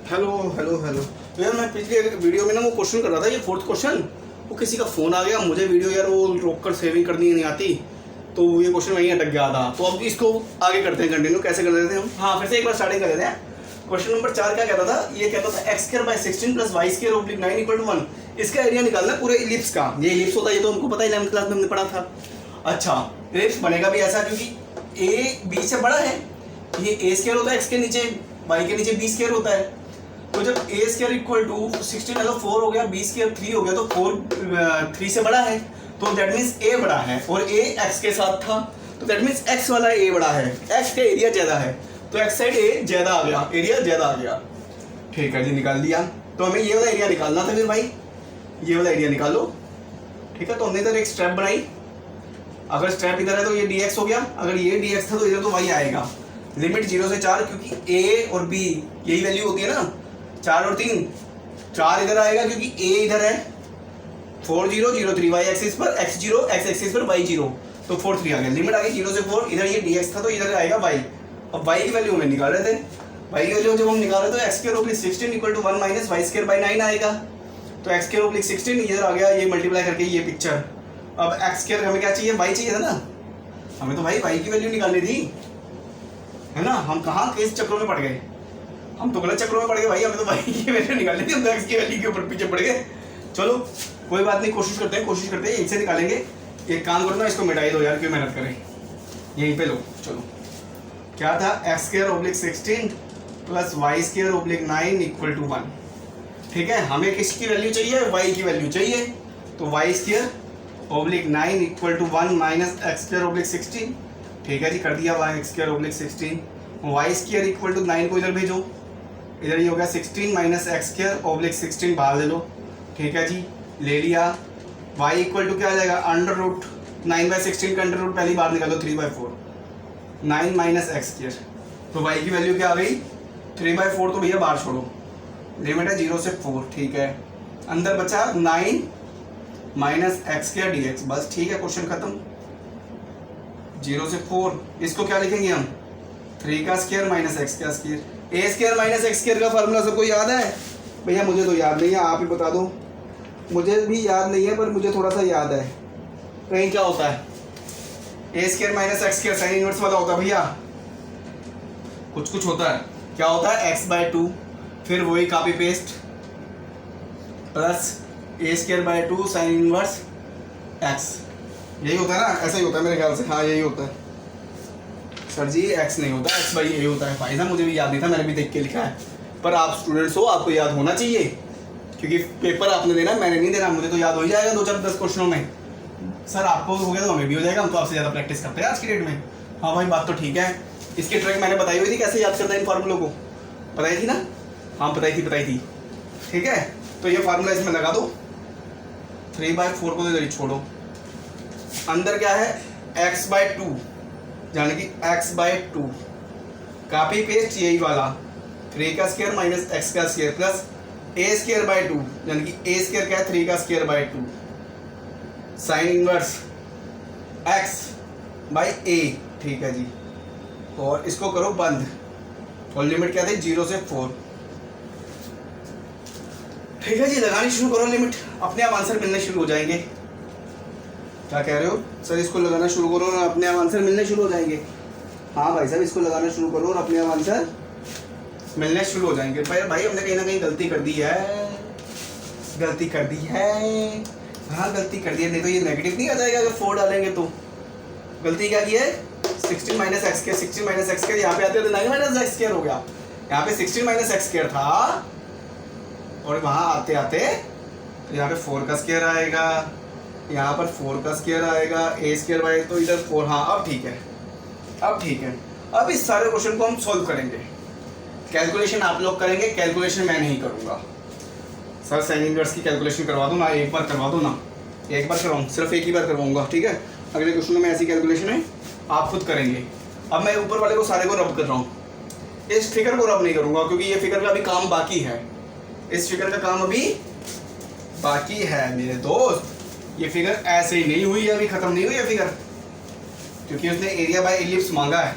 Hello hello hello. तो यार मैं पिछले वीडियो में ना वो क्वेश्चन कर रहा था, ये फोर्थ क्वेश्चन, वो किसी का फ़ोन आ गया, मुझे वीडियो यार वो रोक कर सेविंग करनी नहीं आती, तो ये क्वेश्चन वहीं अटक गया था। तो अब इसको आगे करते हैं कंटिन्यू, कैसे कर देते हैं हम। हाँ, फिर से एक बार स्टार्टिंग कर लेते हैं। क्वेश्चन नंबर 4 क्या कहता था, ये कहता था x square by 16 plus y square oblique 9 equal to 1। इसका एरिया निकालना पूरे इलिप्स का। ये इलिप्स होता है, ये तो हमको पता है, 11th क्लास में हमने पढ़ा था। अच्छा, इलिप्स बनेगा भी ऐसा क्योंकि ए बी से बड़ा है, ये ए स्क्वायर होता है एक्स के नीचे, वाई के नीचे बी स्क्वायर होता है। तो जब ए स्क्वायर इक्वल टू 16 है तो 4 हो गया, बी स्क्वायर 3 हो गया, तो 4 3 से बड़ा है, तो दैट मीन्स ए बड़ा है, और ए एक्स के साथ था, तो दैट मीन्स एक्स वाला ए बड़ा है, एक्स का एरिया ज़्यादा है, तो एक्स साइड ए ज़्यादा आ गया, एरिया ज़्यादा आ गया। ठीक है जी, निकाल दिया। तो हमें ये वाला एरिया निकालना था फिर भाई, ये वाला एरिया निकालो। ठीक है, तो हमने इधर एक स्ट्रैप बनाई, अगर स्ट्रैप इधर है तो ये dx हो गया, अगर ये dx था तो इधर तो y आएगा। लिमिट 0 से 4, क्योंकि a और b यही वैल्यू होती है ना, 4 और 3, 4 इधर आएगा क्योंकि a इधर है, 4 0 0 3 y एक्सिस पर x 0, x एक्सिस पर y 0, तो 4 3 आ गया। लिमिट आ गई 0 से 4, इधर ये dx था तो इधर आएगा y। अब y की वैल्यू हमें निकाल रहे थे, y की वैल्यू जब हम निकाल रहे थे तो x square oblique 16 equal to 1 minus y square by 9 आएगा। तो x स्क्वायर ओब्लिक 16 इधर आ गया, ये मल्टीप्लाई करके ये पिक्चर। अब x स्क्वायर हमें क्या चाहिए, y चाहिए था ना, हमें तो भाई y की वैल्यू निकालनी थी, है ना। हम कहाँ किस चक्रों में पड़ गए, हम तो गलत चक्रों में पड़ गए भाई, हमें तो y की वैल्यू निकालनी थी, हम तो x की वैल्यू के ऊपर पीछे पड़ गए। चलो कोई बात नहीं, कोशिश करते हैं यहीं से निकालेंगे। एक काम करो ना, इसको मिटाई दो यार, क्यों मेहनत करें, यहीं पे लो। चलो, क्या था, x square oblique 16 plus y square oblique 9 equal to 1। ठीक है, हमें किसकी वैल्यू चाहिए, y की वैल्यू चाहिए, तो y square oblique 9 equal to 1 minus x square oblique 16। ठीक है जी, कर दिया, y square oblique 16, y square equal to 9 को इधर भेजो, इधर ये हो गया 16 माइनस एक्स स्क्वायर ओब्लिक 16 बाहर ले लो। ठीक है जी, ले लिया। वाई इक्वल टू क्या आ जाएगा, अंडर रूट 9/16 का अंडर रूट पहली बार निकालो, 3/4, 9 माइनस एक्स स्क्वायर, तो वाई की वैल्यू क्या आ गई, 3/4, तो भैया बाहर छोड़ो, लिमिट है 0 से 4। ठीक है, अंदर बचा 9 minus x square D x, बस ठीक है, क्वेश्चन खत्म। 0 से 4, इसको क्या लिखेंगे हम, 3 का स्क्वायर माइनस एक्स का स्क्वायर। ए स्क्वायर माइनस एक्स स्क्वायर का फार्मूला सबको याद है भैया, मुझे तो याद नहीं है, आप ही बता दो। मुझे भी याद नहीं है, पर मुझे थोड़ा सा याद है। कहीं क्या होता है, a square minus x square sine inverse वाला होता है भैया, कुछ होता है, क्या होता है, x/2, फिर वही copy paste plus A square by 2 sine inverse x, यही होता है ना, ऐसा ही होता है मेरे ख्याल से। हाँ, यही होता है सर जी, एक्स नहीं होता, x/a होता है। भाई साहब मुझे भी याद नहीं था, मैंने भी देख के लिखा है, पर आप स्टूडेंट्स हो, आपको याद होना चाहिए, क्योंकि पेपर आपने देना, मैंने नहीं देना, मुझे तो याद हो ही जाएगा 2-4-10 क्वेश्चनों में। सर आपको हो गया तो हमें भी हो जाएगा, हम तो आपसे ज़्यादा प्रैक्टिस करते हैं आज की डेट में। हाँ भाई, बात तो ठीक है। इसकी ट्रिक मैंने बताई हुई थी, कैसे याद करना है इन फार्मूलों को, बताई थी ना। हाँ, बताई थी। ठीक है, तो ये फार्मूला इसमें लगा दो, 3/4 को तो इधर ही छोड़ो, अंदर क्या है, x/2, यानी कि x/2, कॉपी पेस्ट यही वाला, 3 का स्क्वायर माइनस एक्स का square plus A square by 2, यानी कि ए स्क्वायर क्या है, 3 का square by 2 sine inverse x by a। ठीक है जी, और इसको करो बंद, और लिमिट क्या थी, 0 से 4। ठीक है जी, लगानी शुरू करो लिमिट, अपने आप आंसर मिलने शुरू हो जाएंगे। क्या कह रहे हो सर, इसको लगाना शुरू करो और अपने आप आंसर मिलने शुरू हो जाएंगे। हाँ भाई साहब, इसको लगाना शुरू करो और अपने आप आंसर मिलने शुरू हो जाएंगे। भाई हमने कहीं ना कहीं गलती कर दी है। हाँ, गलती कर दी है, नहीं तो ये नेगेटिव नहीं आ जाएगा अगर 4 डालेंगे तो। गलती क्या की है, 16 minus x square, 16 minus x square, यहाँ पे आते तो 9 माइनस एक्स स्क्वायर हो गया, यहाँ पे 16 माइनस एक्स स्क्वायर था, और वहाँ आते आते तो यहाँ पे 4 का स्क्वायर आएगा, यहाँ पर 4 का स्क्वायर आएगा, ए स्क्वायर बाई, तो इधर 4। हाँ, अब ठीक है। अब इस सारे क्वेश्चन को हम सॉल्व करेंगे, कैलकुलेशन आप लोग करेंगे, कैलकुलेशन मैं नहीं करूँगा। सर साइन इनवर्स की कैलकुलेशन करवा दो ना, एक बार करवा दो ना, एक बार करवाऊँ, सिर्फ एक ही बार करवाऊँगा। ठीक है, अगले क्वेश्चन में ऐसी कैलकुलेशन है, आप खुद करेंगे। अब मैं ऊपर वाले को सारे को रब कर रहा हूँ, इस फिगर को रब नहीं करूँगा, क्योंकि ये फिगर का अभी काम बाकी है, इस फिगर का काम अभी बाकी है मेरे दोस्त। ये फिगर ऐसे ही नहीं हुई, अभी खत्म नहीं हुई है फिगर, क्योंकि उसने एरिया बाय इलिप्स मांगा है,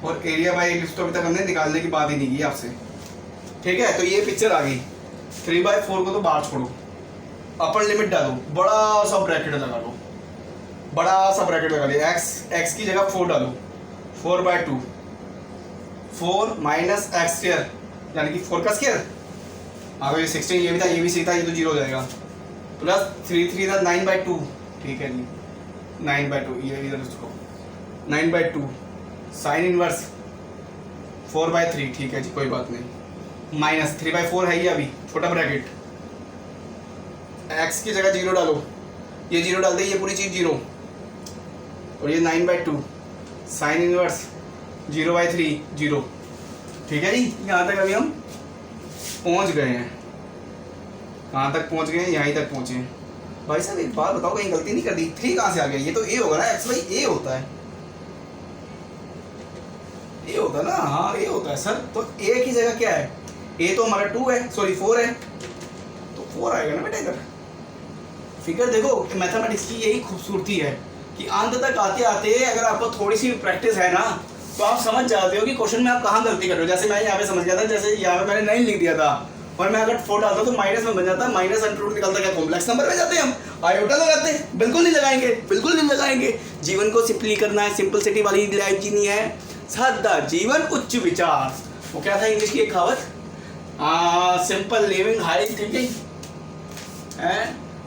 और एरिया बाय इलिप्स तो अभी तक हमने निकालने की बात ही नहीं की आपसे। ठीक है, तो ये पिक्चर आ गई। 3/4 को तो बाहर छोड़ो, अपर लिमिट डालो, बड़ा सा ब्रैकेट लगा लो, बड़ा सा ब्रैकेट लगा लिया। एक्स की जगह 4 डालो, 4/2, 4 माइनस एक्स स्क्वायर यानी कि 4 का स्क्वायर। आगे ये 16 ये भी था, ये भी सही था, ये तो 0 हो जाएगा। प्लस 3 था 9/2, ठीक है जी 9/2, ये इधर उसको 9/2 साइन इनवर्स 4/3, ठीक है जी कोई बात नहीं। माइनस 3/4 है ये अभी छोटा ब्रैकेट। एक्स की जगह 0 डालो, ये 0 डाल दे, ये पूरी चीज़ 0, और ये 9/2 साइन इनवर्स 0/3 0, ठीक है जी। यहाँ तक अभी हम पहुँच गए हैं। कहाँ तक पहुँच गए हैं? यहीं तक पहुँचे हैं। भाई साहब एक बात बताओ, कहीं गलती नहीं कर दी? 3 कहाँ से आ गया? ये तो ए होगा ना, एक्स बाई ए होता है, ए होता है ना, हाँ ए होता है सर। तो ए की जगह क्या है? ए तो हमारा 2 है, सॉरी 4 है, तो 4 आएगा ना बेटा इधर। फिगर देखो, मैथमेटिक्स की यही खूबसूरती है कि अंत तक आते आते अगर आपको थोड़ी सी प्रैक्टिस है ना, तो आप समझ जाते हो कि क्वेश्चन में आप कहाँ गलती कर रहे हो। जैसे मैं यहाँ पे समझ गया था, जैसे यहाँ पे मैंने 9 लिख दिया था और मैं अगर 4 डालता तो माइनस में बन जाता, माइनस अंडर रूट निकलता, क्या कॉम्प्लेक्स नंबर में जाते हैं हम, आयोटा लगाते हैं? बिल्कुल नहीं लगाएंगे, बिल्कुल नहीं लगाएंगे। जीवन को सिंपली करना है, सिंपलिसिटी वाली लाइफ जीनी है, सादा जीवन उच्च विचार। वो क्या था इंग्लिश की एक कहावत, simple living high thinking and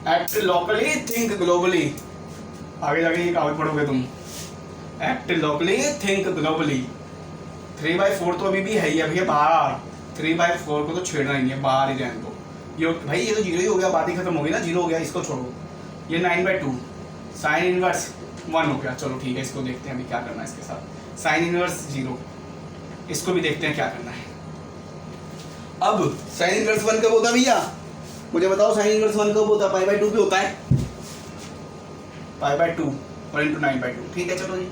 act locally think globally. आगे जाके ये कहावत पढ़ोगे तुम, एक्ट लोकली थिंक ग्लोबली। 3/4 तो अभी भी है ही, अभी बाहर 3/4 को तो छेड़ना ही नहीं है, बाहर ही रहने दो। ये भाई ये तो 0 ही हो गया, बात ही खत्म हो गई ना, 0 हो गया, इसको छोड़ो। ये 9/2 साइन इनवर्स 1 हो गया, चलो ठीक है, इसको देखते हैं अभी क्या करना है इसके साथ। साइन इनवर्स 0, इसको भी देखते हैं क्या करना है। अब साइन इनवर्स 1 कब होता है भैया? मुझे बताओ, साइन इनवर्स 1 कब होता है? π/2 पे होता है, π/2 और इंटू 9/2, ठीक है चलो जी।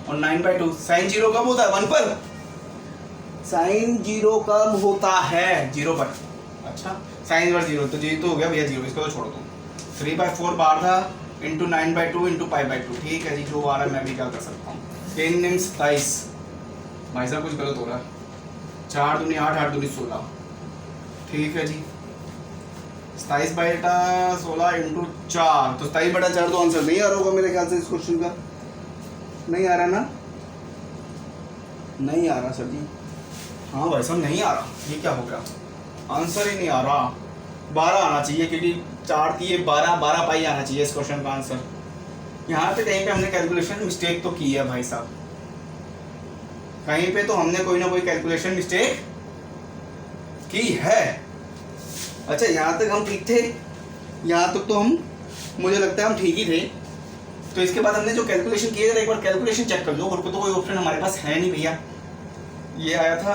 और 9/2 साइन 0 कब होता है? 1 पर। साइन 0 कब होता है? 0 पर। अच्छा, साइन इनवर्स 0, तो जी तो हो गया भैया 0, इसको तो छोड़ दो। 3/4 बाहर था, इंटू 9/2 इंटू π/2, ठीक है जी, जो आ रहा है मैं भी क्या कर सकता हूँ। 3 निम 27, भाई साहब कुछ गलत हो रहा है, 4 दूनी 8, 8 दूनी 16, ठीक है जी। 27/16 इंटू 4, तो 27/4 तो आंसर नहीं आ रहा होगा मेरे ख्याल से इस क्वेश्चन का। नहीं आ रहा ना? नहीं आ रहा सर जी, हाँ भाई साहब नहीं आ रहा। ये क्या हो गया? आंसर ही नहीं आ रहा। 12 आना चाहिए, क्योंकि 4 थी, 12 पाई आना चाहिए इस क्वेश्चन का आंसर। यहाँ पे कहीं पे हमने कैलकुलेशन मिस्टेक तो की है भाई साहब, कहीं पे तो हमने कोई ना कोई कैलकुलेशन मिस्टेक की है। अच्छा यहाँ तक हम ठीक थे, यहाँ तक तो हम, मुझे लगता है हम ठीक ही थे। तो इसके बाद हमने जो कैलकुलेशन किए थे, एक बार कैलकुलेशन चेक कर लो, और तो कोई ऑप्शन हमारे पास है नहीं भैया। ये आया था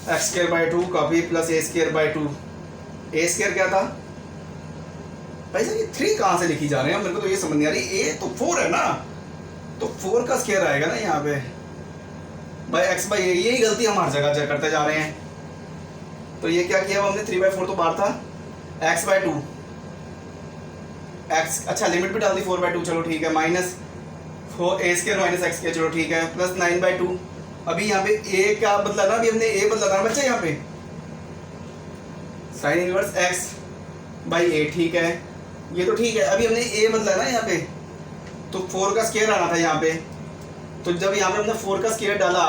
x²/2 का भी प्लस a²/2। a² क्या था भाई साहब? ये 3 कहाँ से लिखी जा रहे हैं, मेरे को तो ये समझ नहीं आ रही। a तो 4 है ना, तो 4 का स्क्वायर आएगा ना यहाँ पे भाई, x/a। यही गलती हम हर जगह करते जा रहे हैं। तो ये क्या किया हमने? 3/4 तो बाहर था, x/2 x, अच्छा लिमिट भी डाल दी 4/2, चलो ठीक है, माइनस a² माइनस x², चलो ठीक है, प्लस 9/2। अभी यहाँ पे a क्या बदला ना, अभी हमने a बदला था बच्चे यहाँ पे, साइन इनवर्स x/a, ठीक है, ये तो ठीक है। अभी हमने a बदला ना यहाँ पे, तो 4 का स्क्वायर आना था यहाँ पे। तो जब यहाँ पे हमने 4 का स्क्वायर डाला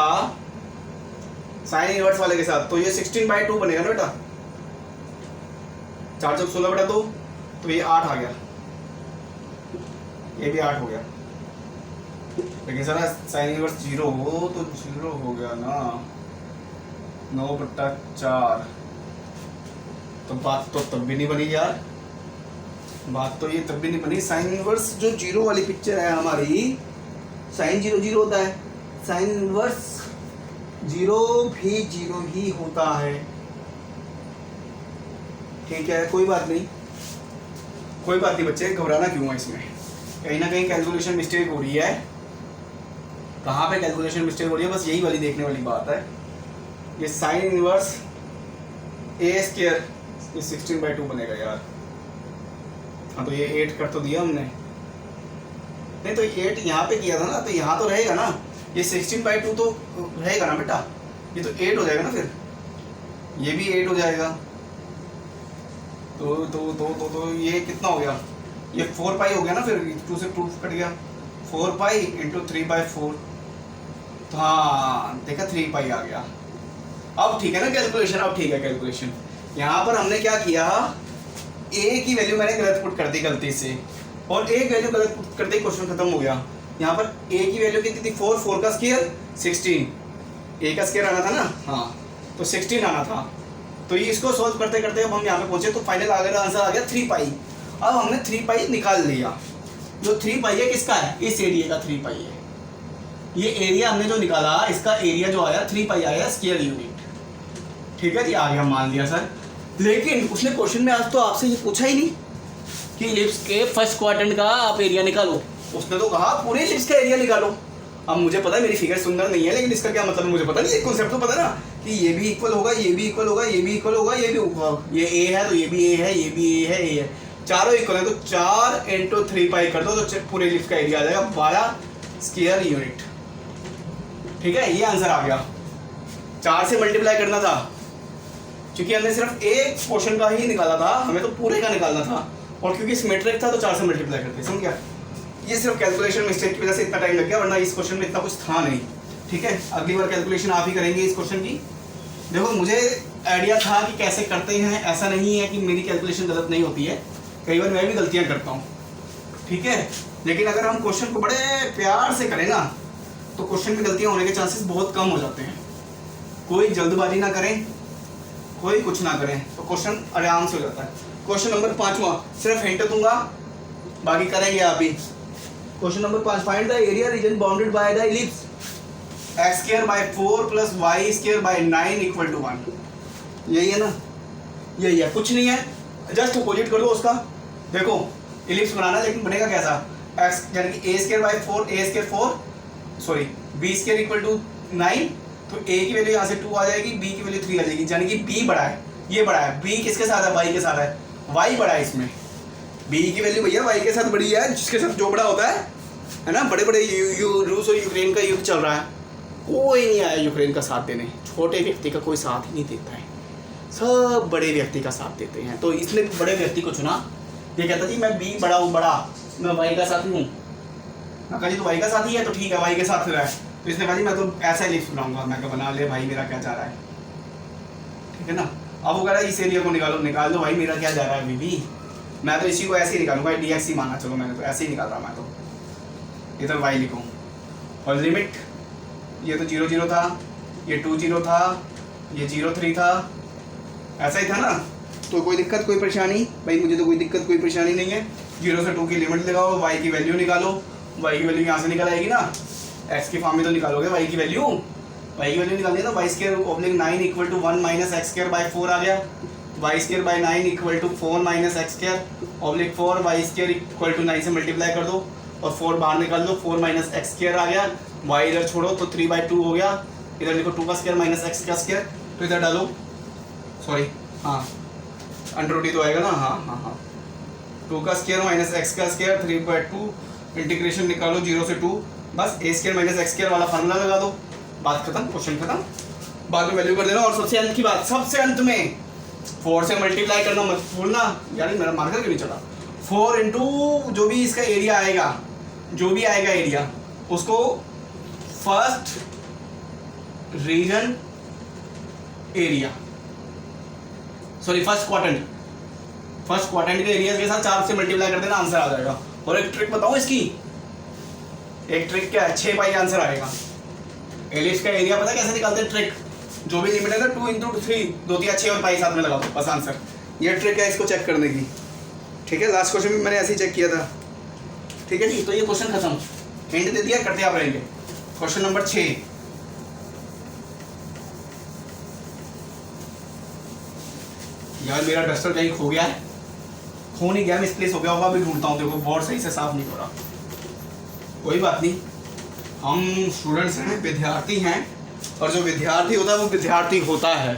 साइन इनवर्स वाले के साथ, तो ये 16/2 बनेगा ना बेटा, 4 जब 16/2, तो ये 8 आ गया, ये भी 8 हो गया। लेकिन सर साइन इनवर्स 0 हो तो 0 हो गया ना, 9/4, तो बात तो तब भी नहीं बनी यार, बात तो ये तब भी नहीं बनी। साइन इनवर्स जो 0 वाली पिक्चर है हमारी, साइन 0 0 होता है, साइन इनवर्स 0 भी 0 ही होता है, ठीक है, कोई बात नहीं, कोई बात नहीं बच्चे, घबराना क्यों है इसमें? कहीं ना कहीं कैलकुलेशन मिस्टेक हो रही है। कहाँ पे कैलकुलेशन मिस्टेक हो रही है, बस यही वाली देखने वाली बात है। ये साइन इनवर्स a², ये 16/2 बनेगा यार। हाँ तो ये 8 कर तो दिया हमने, नहीं तो 8 यहाँ पे किया था ना, तो यहाँ तो रहेगा ना, ये 16/2 तो रहेगा ना बेटा, ये तो 8 हो जाएगा ना फिर। ये भी 8 हो जाएगा। तो ये कितना हो गया, ये 4 पाई हो गया ना, फिर 2 से 2 कट गया, 4 पाई इंटू 3/4। तो हाँ देखा 3 पाई आ गया। अब ठीक है ना कैलकुलेशन, अब ठीक है कैलकुलेशन। यहाँ पर हमने क्या किया, ए की वैल्यू मैंने गलत पुट कर दी गलती से, और एक वैल्यू गलत पुट करते ही क्वेश्चन खत्म हो गया। यहाँ पर ए की वैल्यू कितनी थी, 4, 4 का स्क्वायर 16, ए का स्क्वायर आना था ना, हाँ तो 16 आना था। तो ये इसको सोल्व करते करते अब हम यहाँ पे पहुंचे, तो फाइनल आंसर आ गया 3 पाई। अब हमने 3 पाई निकाल लिया। जो 3 पाई है किसका है, इस एरिया का 3 पाई है। ये एरिया हमने जो निकाला, इसका एरिया जो आया 3 पाई आया स्क्वायर यूनिट। ठीक है जी, आ गया, मान लिया सर। लेकिन उसने क्वेश्चन में आज तो आपसे ये पूछा ही नहीं कि इलिप्स के फर्स्ट क्वाड्रेंट का आप एरिया निकालो। उसने तो कहा पूरे इलिप्स का एरिया निकालो। अब मुझे पता है मेरी फिगर सुंदर नहीं है, लेकिन इसका क्या मतलब मुझे पता नहीं, एक कॉन्सेप्ट तो पता ना कि ये भी इक्वल होगा, ये भी इक्वल होगा, ये भी इक्वल होगा, ये भी होगा। ये ए है तो ये भी ए है, ये भी ए है, ए है, चारों इक्वल है। तो 4 इंटू 3 पाई कर दो तो पूरे इलिप्स का एरिया आ जाएगा 12 स्क्वायर यूनिट। ठीक है, ये आंसर आ गया। 4 से मल्टीप्लाई करना था, क्योंकि हमने सिर्फ एक पोर्शन का ही निकाला था, हमें तो पूरे का निकालना था, और क्योंकि सिमेट्रिक था तो 4 से मल्टीप्लाई करते। समझ गया, ये सिर्फ कैलकुलेशन मिस्टेक की वजह से इतना टाइम लग गया, वरना इस क्वेश्चन में इतना कुछ था नहीं। ठीक है, अगली बार कैलकुलेशन आप ही करेंगे इस क्वेश्चन की। देखो मुझे आइडिया था कि कैसे करते हैं, ऐसा नहीं है कि मेरी कैलकुलेशन गलत नहीं होती है, कई बार मैं भी गलतियाँ करता हूँ। ठीक है, लेकिन अगर हम क्वेश्चन को बड़े प्यार से करें ना, तो क्वेश्चन में गलतियाँ होने के चांसेस बहुत कम हो जाते हैं। कोई जल्दबाजी ना करें, कोई कुछ ना करें, तो क्वेश्चन आराम से हो जाता है। क्वेश्चन नंबर 5वां, सिर्फ हिंट दूंगा, बाकी करेंगे आप ही। Question number 5, find the area region bounded by the ellipse x² + 4 + y² / 9 = 1। यही है ना, यही है, कुछ नहीं है, जस्ट अपोजिट कर दो उसका। देखो इलिप्स बनाना, लेकिन बनेगा कैसा, x यानी कि a² / 4 सॉरी b² = 9, तो a की वैल्यू यहाँ से 2 आ जाएगी, b की वैल्यू 3 आ जाएगी, यानी कि b बड़ा है, ये बड़ा है। b किसके साथ है, y के साथ है, y बड़ा है इसमें। b की वैल्यू भैया y के साथ बड़ी है, जिसके साथ जो बड़ा होता है ना। बड़े बड़े रूस और यूक्रेन का युद्ध चल रहा है, कोई नहीं आया यूक्रेन का साथ देने, छोटे व्यक्ति का कोई साथ ही नहीं देता है, सब बड़े व्यक्ति का साथ देते हैं। तो इसने बड़े व्यक्ति को चुना, ये कहता जी मैं b बड़ा हूँ, बड़ा मैं y का साथी हूँ। मैं कहा जी तो y का साथी है तो ठीक है, y के साथ रहा है, तो इसने कहा जी मैं तो ऐसा इलिप्स बनाऊंगा। मैं बना ले भाई, मेरा क्या जा रहा है, ठीक है ना। अब वो कह रहा है इस एरिया को निकाल दो भाई, मेरा क्या जा रहा है बीबी, मैं तो इसी को ऐसे ही निकालूंगा, dx ही माना, चलो मैंने तो ऐसे ही निकाल रहा, मैं तो इधर y लिखूँ। और लिमिट, ये तो 0 0 था, ये 2 0 था, ये 0 3 था, ऐसा ही था ना। तो कोई दिक्कत कोई परेशानी भाई, मुझे तो कोई दिक्कत कोई परेशानी नहीं है। 0 से 2 की लिमिट लगाओ, y की वैल्यू निकालो, y की वैल्यू यहाँ से निकल आएगी ना, x की फॉर्म में तो निकालोगे y की वैल्यू, निकालनी है ना। y² / 9 = 1 - x² / 4 आ गया, y² / 9 = 4 - x² / 4 y² = 9 से मल्टीप्लाई कर दो और 4 बाहर निकाल दो, 4 - x² आ गया, y इधर छोड़ो तो 3/2 हो गया, इधर लिखो 2 का स्क्वायर - x का स्क्वायर, तो इधर डालो, सॉरी हाँ अंडर तो आएगा ना, हाँ 2 का स्क्वायर - x का स्क्वायर 3/2, इंटीग्रेशन निकालो 0 से 2, बस a² - x² वाला फार्मूला लगा दो, बात खत्म, क्वेश्चन खत्म। बाद में वैल्यू कर देना। और सबसे अंत की बात, सबसे अंत में 4 से मल्टीप्लाई करना मत भूलना, यानी मेरा मार्कर क्यों नहीं चला। 4 इंटू जो भी इसका एरिया आएगा, जो भी आएगा एरिया, उसको first region area, sorry first quadrant के एरिया के साथ 4 से मल्टीप्लाई कर देना, आंसर आ जाएगा। और एक ट्रिक बताऊं इसकी, एक ट्रिक क्या है, 6 पाई आंसर आएगा। एलिप्स का एरिया पता है कैसे निकालते हैं, ट्रिक, जो भी लिमिट है ना 2 × 3, 2 3 6 और पाई साथ में लगा दो, बस आंसर। ये ट्रिक है इसको चेक करने की, ठीक है। लास्ट क्वेश्चन भी मैंने ऐसे ही चेक किया था, ठीक है जी। तो ये क्वेश्चन खत्म, हिंट दे दिया, करते आप रहेंगे। क्वेश्चन नंबर 6, यार मेरा डस्टर कहीं खो गया है, खो नहीं गया, मिसप्लेस हो गया होगा, अभी ढूंढता हूँ। देखो बोर्ड सही से साफ नहीं हो रहा, कोई बात नहीं, हम स्टूडेंट्स हैं, विद्यार्थी हैं, और जो विद्यार्थी होता है वो विद्यार्थी होता है।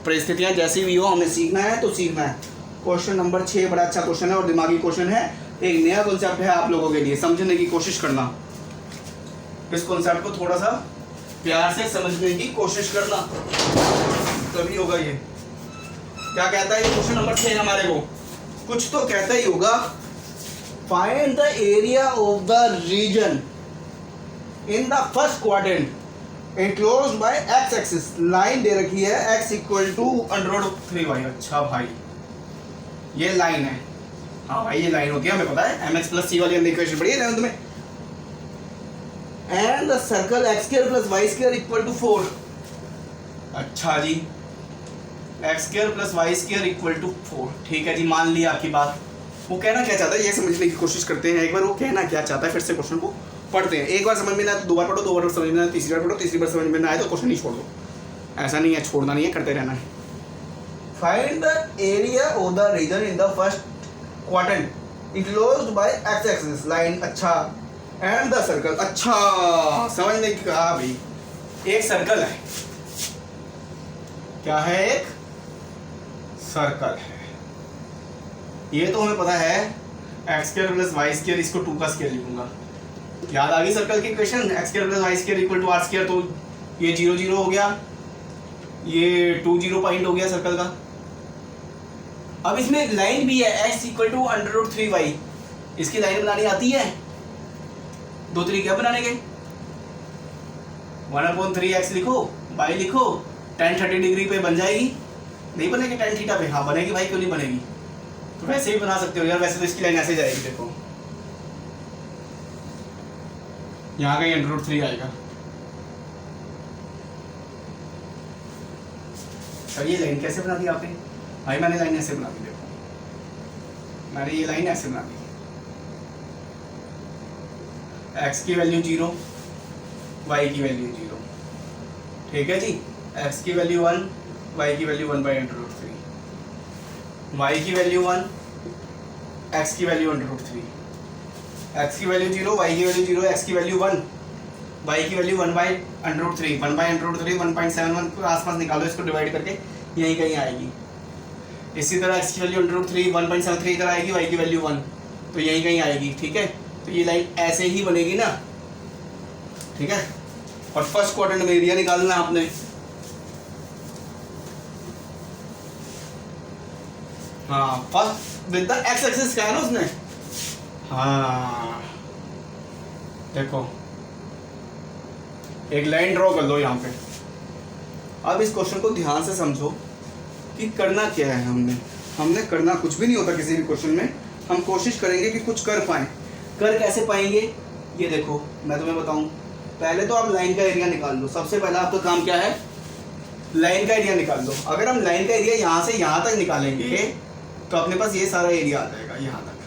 परिस्थितियाँ जैसी भी हो, हमें सीखना है तो सीखना है। क्वेश्चन नंबर 6 बड़ा अच्छा क्वेश्चन है और दिमागी क्वेश्चन है, एक नया कॉन्सेप्ट है आप लोगों के लिए, समझने की कोशिश करना। इस कॉन्सेप्ट को थोड़ा सा प्यार से समझने की कोशिश करना, तभी होगा ये। क्या कहता है ये क्वेश्चन नंबर 6 हमारे को, कुछ तो कहता ही होगा। Find the area of the region in the first quadrant enclosed by x axis. Line दे रखी है x इक्वल टू √3y। अच्छा भाई ये लाइन है, हाँ भाई ये लाइन होती है, हमें पता है mx प्लस सी वाली हमने इक्वेशन पढ़ी है तुम्हें। And the circle x square plus y square equal to 4। अच्छा जी, x square plus y square equal to 4, ठीक है जी, मान लिया आपकी बात। वो कहना क्या चाहता है ये समझने की कोशिश करते हैं एक बार, वो कहना क्या चाहता है फिर से क्वेश्चन को पढ़ते हैं। एक बार समझ में ना आए तो 2 बार पढ़ो, 2 बार समझ में ना आए तीसरी बार पढ़ो, तीसरी बार समझ में ना आए तो क्वेश्चन ही छोड़ दो। ऐसा नहीं है, छोड़ना नहीं है, करते रहना है। Find the area of the region in the first quadrant enclosed by x axis line. अच्छा, एंड द सर्कल। अच्छा समझने की कहा भाई, एक सर्कल है, क्या है, एक सर्कल है। ये तो हमें पता है x square plus y square, इसको 2 का स्क्वायर लिखूंगा। याद आ गई सर्कल की equation, x square plus y square equal to r square. तो ये 0 0 हो गया, ये 2 0 पॉइंट हो गया सर्कल का। अब इसमें लाइन भी है x इक्वल टू √3y, इसकी लाइन बनानी आती है, 2 तरीके बनाने के। 1/3x लिखो, y लिखो, tan 30 डिग्री पे बन जाएगी। नहीं बनेगी tan थीटा पे? हाँ बनेगी भाई, क्यों नहीं बनेगी। तो वैसे ही बना सकते हो यार, वैसे तो इसकी लाइन ऐसे जाएगी, देखो यहाँ कहीं √3 आएगा। सर ये लाइन कैसे बना दी आपने? भाई मैंने लाइन ऐसे बना दी, देखो मैंने ये लाइन ऐसे बना दी। x की वैल्यू 0, y की वैल्यू 0, ठीक है जी। x की वैल्यू 1, y की वैल्यू 1/√3, y की वैल्यू 1, x की वैल्यू √3, x की वैल्यू 0, y की वैल्यू 0, x की वैल्यू 1, y की वैल्यू 1/√3, 1/√3 1.71 को आसपास निकालो, इसको डिवाइड करके यहीं कहीं आएगी। इसी तरह x की वैल्यू √3 1.73 इधर आएगी, y की वैल्यू 1 तो यहीं कहीं आएगी, ठीक है। तो ये लाइन ऐसे ही बनेगी ना, ठीक है। और फर्स्ट क्वाड्रेंट में एरिया निकालना है आपने। हाँ first with the x axis का है ना उसने। हाँ देखो एक लाइन ड्रॉ कर लो यहाँ पे। अब इस क्वेश्चन को ध्यान से समझो कि करना क्या है। हमने करना कुछ भी नहीं होता किसी भी क्वेश्चन में, हम कोशिश करेंगे कि कुछ कर पाएं। कर कैसे पाएंगे ये देखो मैं तुम्हें बताऊं। पहले तो आप लाइन का एरिया निकाल लो। सबसे पहला आपका काम क्या है, लाइन का एरिया निकाल लो। अगर हम लाइन का एरिया यहाँ से यहाँ तक निकालेंगे तो अपने पास ये सारा एरिया आ जाएगा यहाँ तक।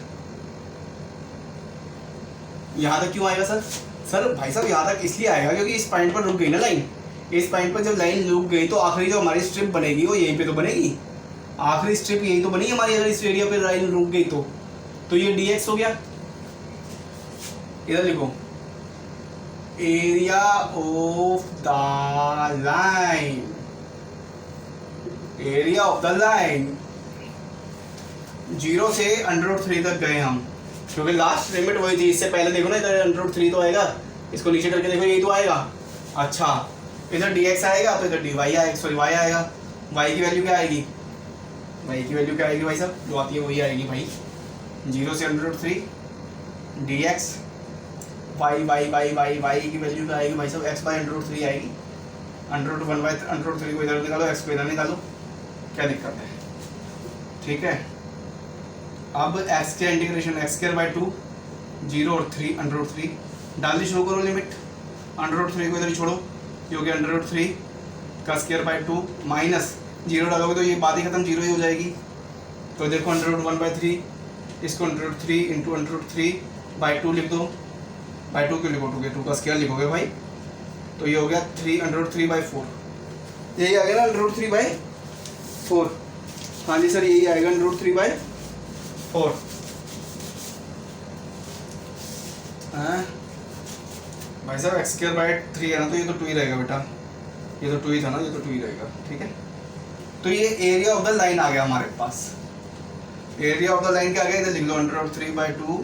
यहाँ तक क्यों आएगा सर भाई साहब यहाँ तक इसलिए आएगा क्योंकि इस पॉइंट पर रुक गई ना लाइन। इस पॉइंट पर जब लाइन रुक गई तो आखिरी जो हमारी स्ट्रिप बनेगी वो यहीं पे तो बनेगी। आखिरी स्ट्रिप यही तो बनी हमारी, अगर इस एरिया पे लाइन रुक गई तो ये dx हो गया। इधर लिखो area of the line, area of the line 0 से √3 तक गए हम, क्योंकि लास्ट लिमिट वही थी। इससे पहले देखो ना इधर √3 तो आएगा, इसको नीचे करके देखो यही तो आएगा। अच्छा इधर dx आएगा तो इधर dy आएगा, सॉरी y आएगा। y की वैल्यू क्या आएगी, y की वैल्यू क्या आएगी भाई साहब, जो आती है वही आएगी भाई। 0 से √3 dx, y की वैल्यू क्या आएगी भाई साहब, x/√3 आएगी। √1/√3 को इधर निकालो, x को इधर निकालो, क्या दिक्कत है, ठीक है। अब x के इंटीग्रेशन x²/2 0 और 3 √3 डालनी शुरू करो लिमिट। √3 को इधर ही छोड़ो क्योंकि √3 का स्क्वायर/2 माइनस 0 डालोगे तो ये बात ही खत्म, 0 ही हो जाएगी। तो देखो √1/3, इसको √3 इंटू √3/2 लिख दो। बाई 2 क्यों लिखोगे, 2 का स्क्वायर लिखोगे भाई। तो ये हो गया 3 √3/4, यही आ गया ना √3/4। हाँ जी सर यही आएगा √3/4। हाँ भाई साहब x²/3 है ना, तो ये तो 2 ही रहेगा बेटा, ये तो 2 ही था ना, ये तो 2 ही रहेगा, ठीक है। तो ये एरिया ऑफ द लाइन आ गया हमारे पास। एरिया ऑफ द लाइन क्या आ गया, इधर लिख लो √3/2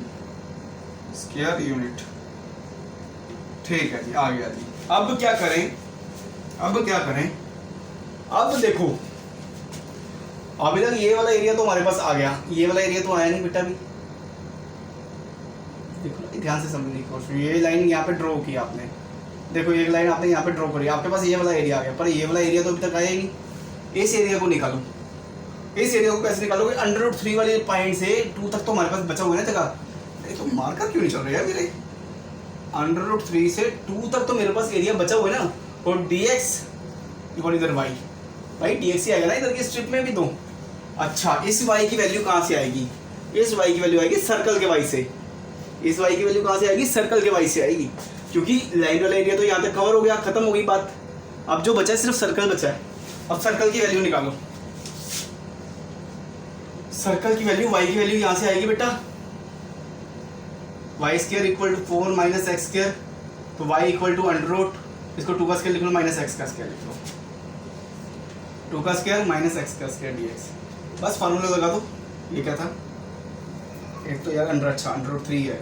स्क्वायर यूनिट, ठीक है जी, आ गया जी। अब क्या करें, अब देखो अभी तक ये वाला एरिया तो हमारे पास आ गया, ये वाला एरिया तो आया नहीं बेटा अभी। देखो ध्यान से समझने की कोशिश, ये लाइन यहाँ पे ड्रॉ की आपने, देखो एक लाइन आपने यहाँ पे ड्रॉ करी, आपके पास ये वाला एरिया आ गया, पर ये वाला एरिया तो अभी तक आया ही नहीं। इस एरिया को निकालो। इस एरिया को कैसे निकालोगे? √3 वाले पॉइंट से 2 तक तो हमारे पास बचा हुआ है ना जगह। ये तो मार्कर क्यों नहीं चल रहा है मेरे? √3 से 2 तक तो मेरे पास एरिया बचा हुआ है ना। और dx इक्वल इधर y, भाई dx ही आएगा ना इधर की स्ट्रिप में भी तो। अच्छा, इस y की वैल्यू कहाँ से आएगी? इस y की वैल्यू आएगी सर्कल के y से। इस y की वैल्यू कहाँ से आएगी? सर्कल के y से आएगी, क्योंकि लाइन वाला एरिया तो यहाँ तक कवर हो गया, खत्म हो गई बात। अब जो बचा है सिर्फ सर्कल बचा है। अब सर्कल की वैल्यू निकालो। सर्कल की वैल्यू, y की वैल्यू यहाँ से आएगी बेटा, y² equal to 4 minus x², तो y इक्वल टू √, इसको 2 का स्क्वायर लिख लो माइनस x का स्क्वायर लिख लो, 2 का स्क्वायर माइनस x का स्क्वायर dx। बस फार्मूला लगा दो। ये क्या था? एक तो यार अच्छा √3 है,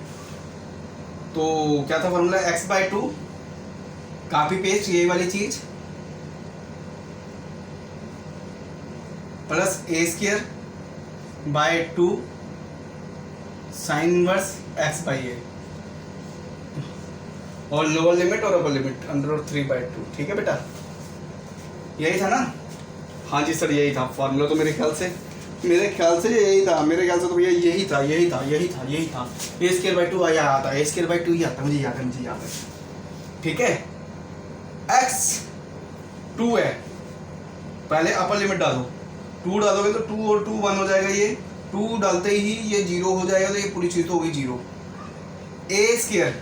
तो क्या था फार्मूला? x/2, कॉपी पेस्ट ये वाली चीज, plus a²/2 sine inverse x/a, और लोअर लिमिट और अपर लिमिट √3/2। ठीक है बेटा, यही था ना? हाँ जी सर यही था फार्मूला, तो मेरे ख्याल से यही था, मेरे ख्याल से तो भैया यही था a²/2 आया आता है, a²/2 ही आता है, मुझे याद है। ठीक है, x 2 है, पहले अपर लिमिट डालो, 2 डालोगे तो 2 और 2 1 हो जाएगा, ये 2 डालते ही ये 0 हो जाएगा, तो ये पूरी चीज तो हो गई 0। a² क्या है?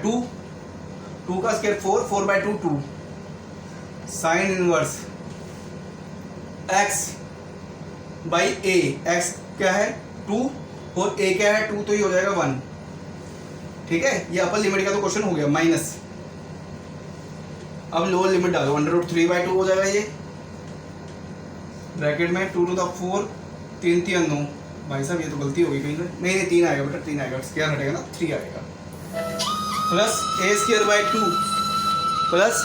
2 का square 4, 4/2 2, sine inverse x/a, x क्या है? 2, और a क्या है? 2, तो ये हो जाएगा 1। ठीक है, ये अपर लिमिट का तो क्वेश्चन हो गया माइनस। अब लोअर लिमिट डालो, √3/2 हो जाएगा ये, ब्रैकेट में 2 to the 4, 3 3 9। भाई साहब ये तो गलती हो गई कहीं से, नहीं 3 आएगा बेटा, 3 आएगा, स्क्वायर हटेगा ना, 3 आएगा, प्लस a²/2 प्लस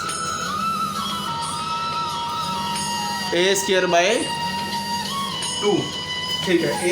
a²/2। ठीक है, a²